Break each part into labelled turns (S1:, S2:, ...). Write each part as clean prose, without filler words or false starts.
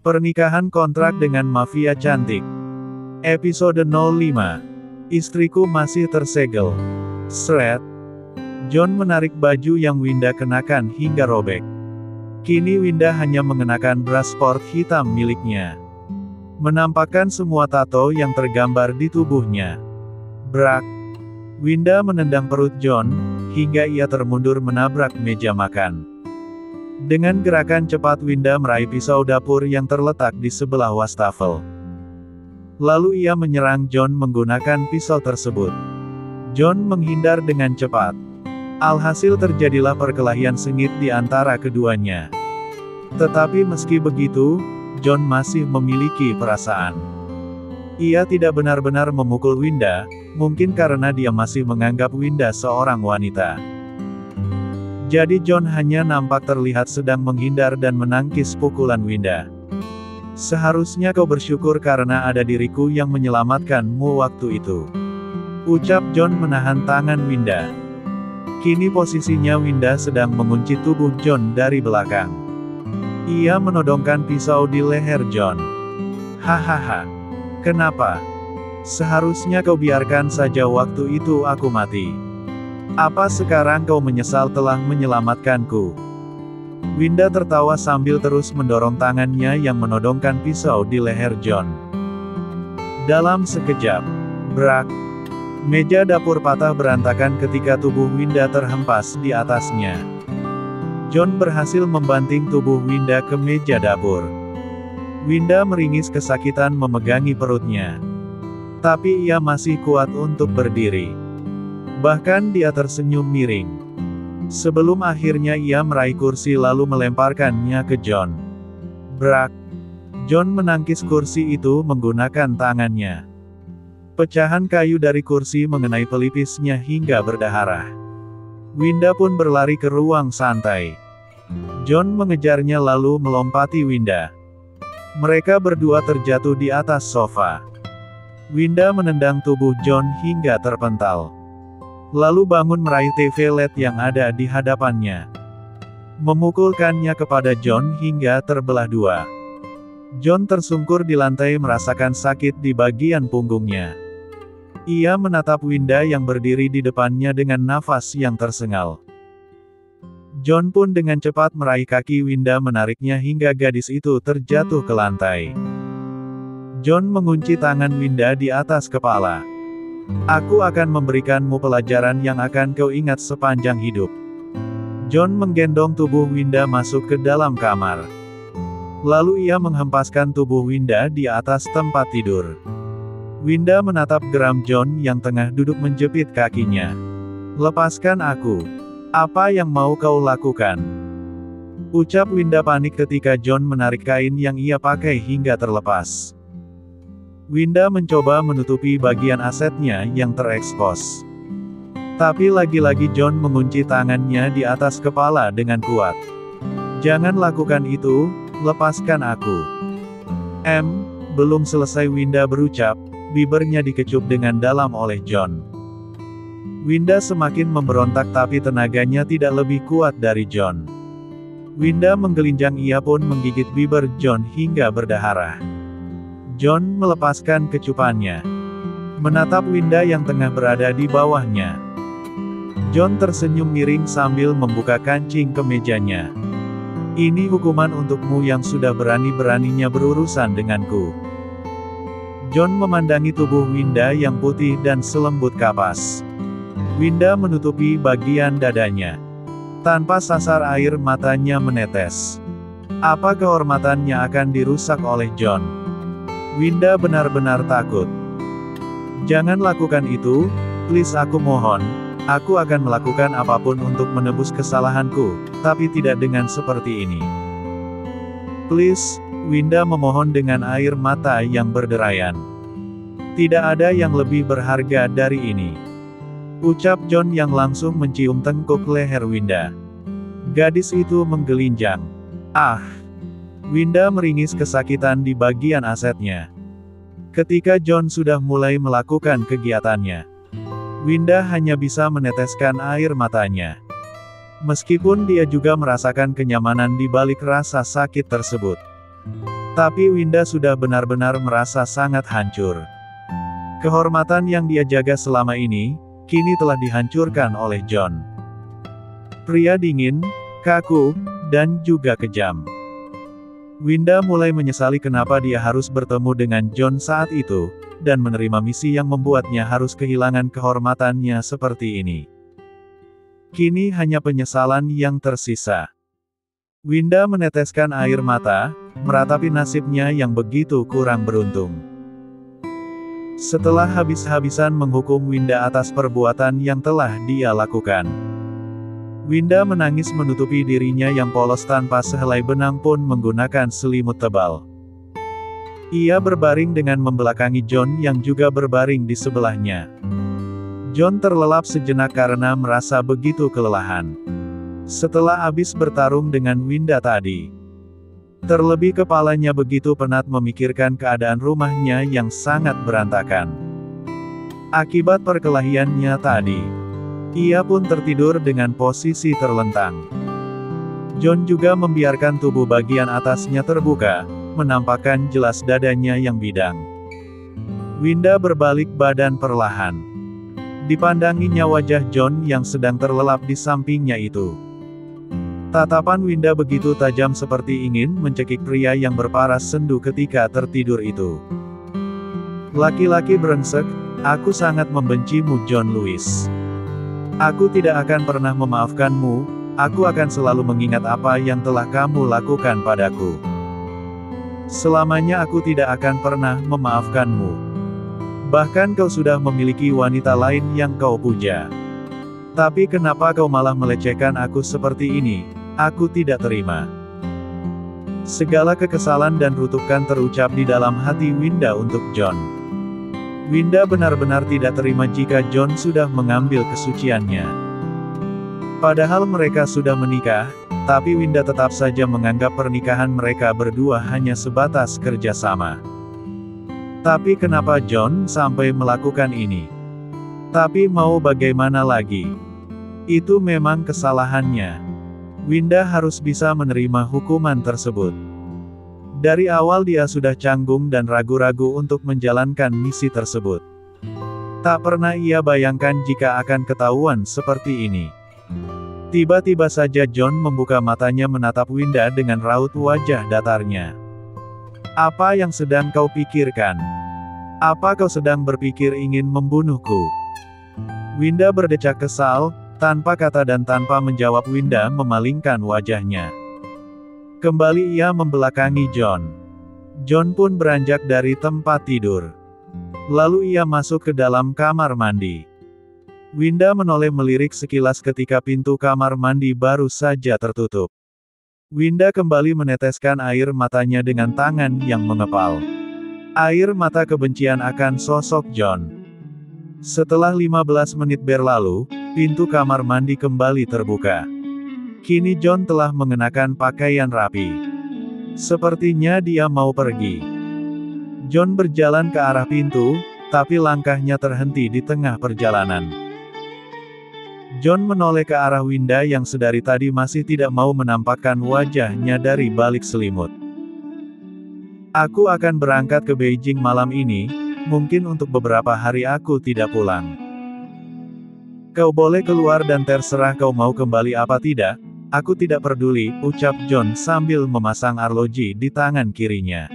S1: Pernikahan kontrak dengan mafia cantik. Episode 05. Istriku masih tersegel. Shred. John menarik baju yang Winda kenakan hingga robek. Kini Winda hanya mengenakan bra sport hitam miliknya. Menampakkan semua tato yang tergambar di tubuhnya. Brak. Winda menendang perut John, hingga ia termundur menabrak meja makan. Dengan gerakan cepat Winda meraih pisau dapur yang terletak di sebelah wastafel. Lalu ia menyerang John menggunakan pisau tersebut. John menghindar dengan cepat. Alhasil terjadilah perkelahian sengit di antara keduanya. Tetapi meski begitu, John masih memiliki perasaan. Ia tidak benar-benar memukul Winda, mungkin karena dia masih menganggap Winda seorang wanita. Jadi John hanya nampak terlihat sedang menghindar dan menangkis pukulan Winda. Seharusnya kau bersyukur karena ada diriku yang menyelamatkanmu waktu itu. Ucap John menahan tangan Winda. Kini posisinya Winda sedang mengunci tubuh John dari belakang. Ia menodongkan pisau di leher John. Hahaha. Kenapa? Seharusnya kau biarkan saja waktu itu aku mati. Apa sekarang kau menyesal telah menyelamatkanku? Winda tertawa sambil terus mendorong tangannya yang menodongkan pisau di leher John. Dalam sekejap, brak. Meja dapur patah berantakan ketika tubuh Winda terhempas di atasnya. John berhasil membanting tubuh Winda ke meja dapur. Winda meringis kesakitan memegangi perutnya. Tapi ia masih kuat untuk berdiri. Bahkan dia tersenyum miring. Sebelum akhirnya ia meraih kursi lalu melemparkannya ke John. Brak. John menangkis kursi itu menggunakan tangannya. Pecahan kayu dari kursi mengenai pelipisnya hingga berdarah. Winda pun berlari ke ruang santai. John mengejarnya lalu melompati Winda. Mereka berdua terjatuh di atas sofa. Winda menendang tubuh John hingga terpental. Lalu bangun meraih TV LED yang ada di hadapannya. Memukulkannya kepada John hingga terbelah dua. John tersungkur di lantai merasakan sakit di bagian punggungnya. Ia menatap Winda yang berdiri di depannya dengan nafas yang tersengal. John pun dengan cepat meraih kaki Winda menariknya hingga gadis itu terjatuh ke lantai. John mengunci tangan Winda di atas kepala. Aku akan memberikanmu pelajaran yang akan kau ingat sepanjang hidup. John menggendong tubuh Winda masuk ke dalam kamar. Lalu ia menghempaskan tubuh Winda di atas tempat tidur. Winda menatap geram John yang tengah duduk menjepit kakinya. Lepaskan aku. Apa yang mau kau lakukan? Ucap Winda panik ketika John menarik kain yang ia pakai hingga terlepas. Winda mencoba menutupi bagian asetnya yang terekspos. Tapi lagi-lagi John mengunci tangannya di atas kepala dengan kuat. Jangan lakukan itu, lepaskan aku. Belum selesai Winda berucap, bibirnya dikecup dengan dalam oleh John. Winda semakin memberontak tapi tenaganya tidak lebih kuat dari John. Winda menggelinjang, ia pun menggigit bibir John hingga berdarah. John melepaskan kecupannya. Menatap Winda yang tengah berada di bawahnya. John tersenyum miring sambil membuka kancing kemejanya. Ini hukuman untukmu yang sudah berani-beraninya berurusan denganku. John memandangi tubuh Winda yang putih dan selembut kapas. Winda menutupi bagian dadanya. Tanpa sasar air matanya menetes. Apa kehormatannya akan dirusak oleh John? Winda benar-benar takut. Jangan lakukan itu, please, aku mohon. Aku akan melakukan apapun untuk menebus kesalahanku, tapi tidak dengan seperti ini. Please, Winda memohon dengan air mata yang berderayan. Tidak ada yang lebih berharga dari ini. Ucap John yang langsung mencium tengkuk leher Winda. Gadis itu menggelinjang. Winda meringis kesakitan di bagian asetnya. Ketika John sudah mulai melakukan kegiatannya, Winda hanya bisa meneteskan air matanya. Meskipun dia juga merasakan kenyamanan di balik rasa sakit tersebut. Tapi Winda sudah benar-benar merasa sangat hancur. Kehormatan yang dia jaga selama ini, kini telah dihancurkan oleh John. Pria dingin, kaku, dan juga kejam. Winda mulai menyesali kenapa dia harus bertemu dengan John saat itu, dan menerima misi yang membuatnya harus kehilangan kehormatannya seperti ini. Kini hanya penyesalan yang tersisa. Winda meneteskan air mata, meratapi nasibnya yang begitu kurang beruntung. Setelah habis-habisan menghukum Winda atas perbuatan yang telah dia lakukan, Winda menangis menutupi dirinya yang polos tanpa sehelai benang pun menggunakan selimut tebal. Ia berbaring dengan membelakangi John yang juga berbaring di sebelahnya. John terlelap sejenak karena merasa begitu kelelahan. Setelah habis bertarung dengan Winda tadi, terlebih kepalanya begitu penat memikirkan keadaan rumahnya yang sangat berantakan. Akibat perkelahiannya tadi, ia pun tertidur dengan posisi terlentang. John juga membiarkan tubuh bagian atasnya terbuka, menampakkan jelas dadanya yang bidang. Winda berbalik badan perlahan. Dipandanginya wajah John yang sedang terlelap di sampingnya itu. Tatapan Winda begitu tajam seperti ingin mencekik pria yang berparas sendu ketika tertidur itu. Laki-laki brengsek, aku sangat membencimu John Lewis. Aku tidak akan pernah memaafkanmu, aku akan selalu mengingat apa yang telah kamu lakukan padaku. Selamanya aku tidak akan pernah memaafkanmu. Bahkan kau sudah memiliki wanita lain yang kau puja. Tapi kenapa kau malah melecehkan aku seperti ini? Aku tidak terima. Segala kekesalan dan rutukan terucap di dalam hati Winda untuk John. Winda benar-benar tidak terima jika John sudah mengambil kesuciannya. Padahal mereka sudah menikah, tapi Winda tetap saja menganggap pernikahan mereka berdua hanya sebatas kerjasama. Tapi kenapa John sampai melakukan ini? Tapi mau bagaimana lagi? Itu memang kesalahannya. Winda harus bisa menerima hukuman tersebut. Dari awal dia sudah canggung dan ragu-ragu untuk menjalankan misi tersebut. Tak pernah ia bayangkan jika akan ketahuan seperti ini. Tiba-tiba saja John membuka matanya menatap Winda dengan raut wajah datarnya. Apa yang sedang kau pikirkan? Apa kau sedang berpikir ingin membunuhku? Winda berdecak kesal, tanpa kata dan tanpa menjawab Winda memalingkan wajahnya. Kembali ia membelakangi John. John pun beranjak dari tempat tidur. Lalu ia masuk ke dalam kamar mandi. Winda menoleh melirik sekilas ketika pintu kamar mandi baru saja tertutup. Winda kembali meneteskan air matanya dengan tangan yang mengepal. Air mata kebencian akan sosok John. Setelah 15 menit berlalu, pintu kamar mandi kembali terbuka. Kini John telah mengenakan pakaian rapi. Sepertinya dia mau pergi. John berjalan ke arah pintu, tapi langkahnya terhenti di tengah perjalanan. John menoleh ke arah Winda yang sedari tadi masih tidak mau menampakkan wajahnya dari balik selimut. Aku akan berangkat ke Beijing malam ini, mungkin untuk beberapa hari aku tidak pulang. Kau boleh keluar dan terserah kau mau kembali apa tidak, aku tidak peduli, ucap John sambil memasang arloji di tangan kirinya.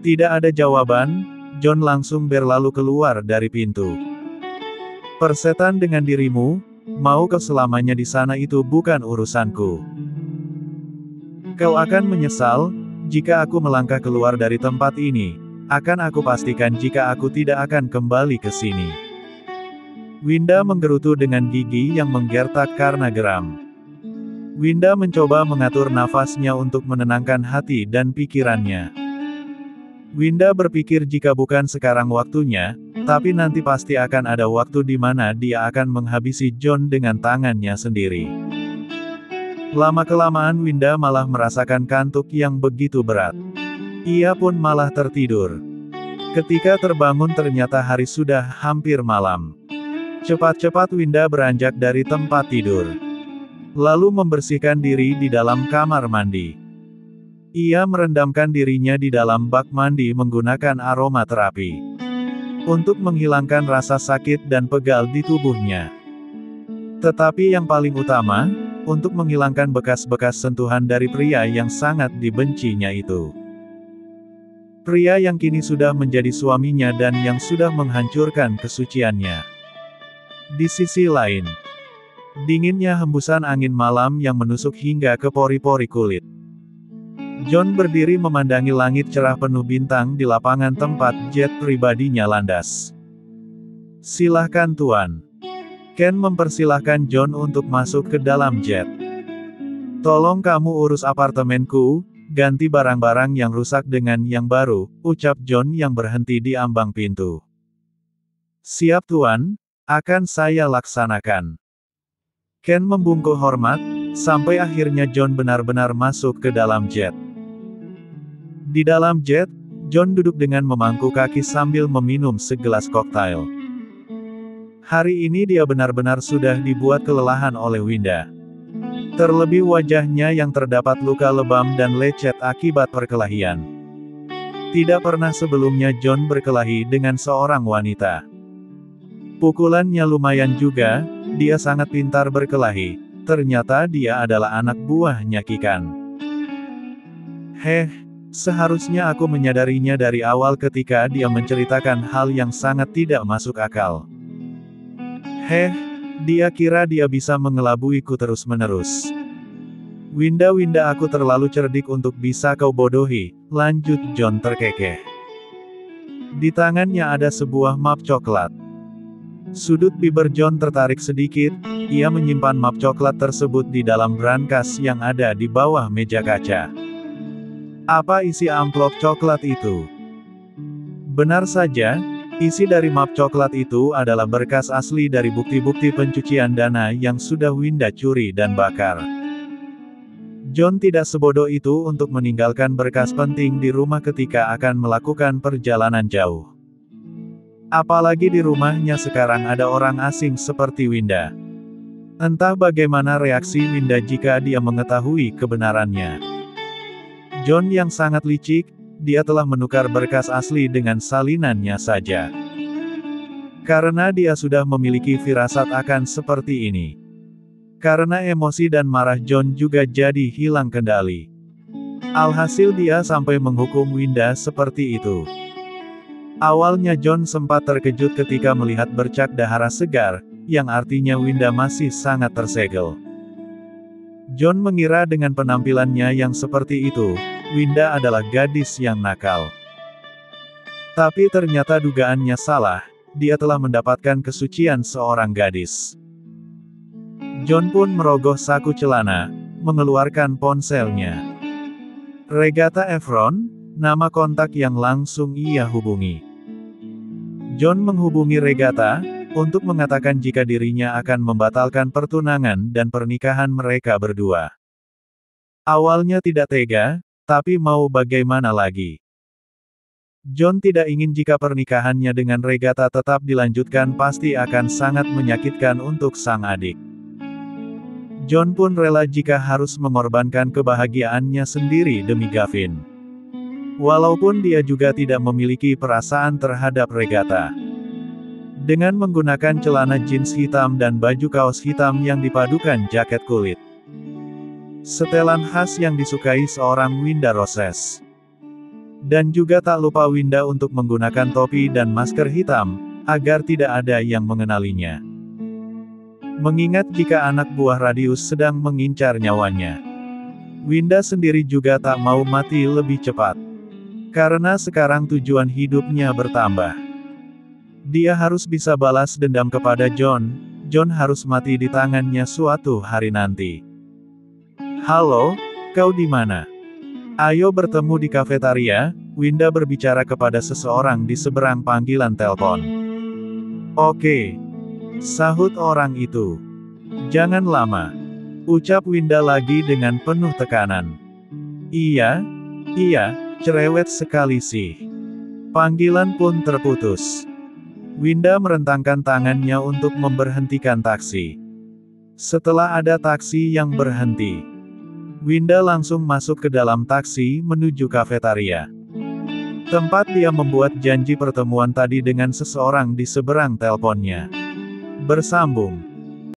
S1: Tidak ada jawaban, John langsung berlalu keluar dari pintu. Persetan dengan dirimu, mau kau selamanya di sana itu bukan urusanku. Kau akan menyesal, jika aku melangkah keluar dari tempat ini, akan aku pastikan jika aku tidak akan kembali ke sini. Winda menggerutu dengan gigi yang menggertak karena geram. Winda mencoba mengatur nafasnya untuk menenangkan hati dan pikirannya. Winda berpikir jika bukan sekarang waktunya, tapi nanti pasti akan ada waktu di mana dia akan menghabisi John dengan tangannya sendiri. Lama-kelamaan Winda malah merasakan kantuk yang begitu berat. Ia pun malah tertidur. Ketika terbangun ternyata hari sudah hampir malam. Cepat-cepat Winda beranjak dari tempat tidur. Lalu membersihkan diri di dalam kamar mandi. Ia merendamkan dirinya di dalam bak mandi menggunakan aromaterapi untuk menghilangkan rasa sakit dan pegal di tubuhnya. Tetapi yang paling utama, untuk menghilangkan bekas-bekas sentuhan dari pria yang sangat dibencinya itu. Pria yang kini sudah menjadi suaminya dan yang sudah menghancurkan kesuciannya. Di sisi lain, dinginnya hembusan angin malam yang menusuk hingga ke pori-pori kulit. John berdiri memandangi langit cerah penuh bintang di lapangan tempat jet pribadinya landas. "Silahkan Tuan." Ken mempersilahkan John untuk masuk ke dalam jet. "Tolong kamu urus apartemenku, ganti barang-barang yang rusak dengan yang baru," ucap John yang berhenti di ambang pintu. "Siap Tuan, akan saya laksanakan." Ken membungkuk hormat, sampai akhirnya John benar-benar masuk ke dalam jet. Di dalam jet, John duduk dengan memangku kaki sambil meminum segelas koktail. Hari ini dia benar-benar sudah dibuat kelelahan oleh Winda. Terlebih wajahnya yang terdapat luka lebam dan lecet akibat perkelahian. Tidak pernah sebelumnya John berkelahi dengan seorang wanita. Pukulannya lumayan juga, dia sangat pintar berkelahi. Ternyata dia adalah anak buahnya Kikan. Seharusnya aku menyadarinya dari awal ketika dia menceritakan hal yang sangat tidak masuk akal. Dia kira dia bisa mengelabuiku terus-menerus. Winda, aku terlalu cerdik untuk bisa kau bodohi, lanjut John terkekeh. Di tangannya ada sebuah map coklat. Sudut bibir John tertarik sedikit, ia menyimpan map coklat tersebut di dalam brankas yang ada di bawah meja kaca. Apa isi amplop coklat itu? Benar saja, isi dari map coklat itu adalah berkas asli dari bukti-bukti pencucian dana yang sudah Winda curi dan bakar. John tidak sebodoh itu untuk meninggalkan berkas penting di rumah ketika akan melakukan perjalanan jauh. Apalagi di rumahnya sekarang ada orang asing seperti Winda. Entah bagaimana reaksi Winda jika dia mengetahui kebenarannya. John yang sangat licik, dia telah menukar berkas asli dengan salinannya saja. Karena dia sudah memiliki firasat akan seperti ini. Karena emosi dan marah John juga jadi hilang kendali. Alhasil dia sampai menghukum Winda seperti itu. Awalnya John sempat terkejut ketika melihat bercak dahara segar, yang artinya Winda masih sangat tersegel. John mengira dengan penampilannya yang seperti itu, Winda adalah gadis yang nakal. Tapi ternyata dugaannya salah, dia telah mendapatkan kesucian seorang gadis. John pun merogoh saku celana, mengeluarkan ponselnya. Regatha Efron, nama kontak yang langsung ia hubungi. John menghubungi Regatha, untuk mengatakan jika dirinya akan membatalkan pertunangan dan pernikahan mereka berdua. Awalnya tidak tega, tapi mau bagaimana lagi. John tidak ingin jika pernikahannya dengan Regatha tetap dilanjutkan pasti akan sangat menyakitkan untuk sang adik. John pun rela jika harus mengorbankan kebahagiaannya sendiri demi Gavin. Walaupun dia juga tidak memiliki perasaan terhadap Regatha. Dengan menggunakan celana jeans hitam dan baju kaos hitam yang dipadukan jaket kulit. Setelan khas yang disukai seorang Winda Roses. Dan juga tak lupa Winda untuk menggunakan topi dan masker hitam, agar tidak ada yang mengenalinya. Mengingat jika anak buah Radius sedang mengincar nyawanya. Winda sendiri juga tak mau mati lebih cepat. Karena sekarang tujuan hidupnya bertambah. Dia harus bisa balas dendam kepada John. John harus mati di tangannya suatu hari nanti. "Halo, kau di mana? Ayo bertemu di kafetaria," Winda berbicara kepada seseorang di seberang panggilan telepon. "Oke," sahut orang itu. "Jangan lama," ucap Winda lagi dengan penuh tekanan. Iya, cerewet sekali sih." Panggilan pun terputus. Winda merentangkan tangannya untuk memberhentikan taksi. Setelah ada taksi yang berhenti, Winda langsung masuk ke dalam taksi menuju kafetaria. Tempat dia membuat janji pertemuan tadi dengan seseorang di seberang telponnya. Bersambung.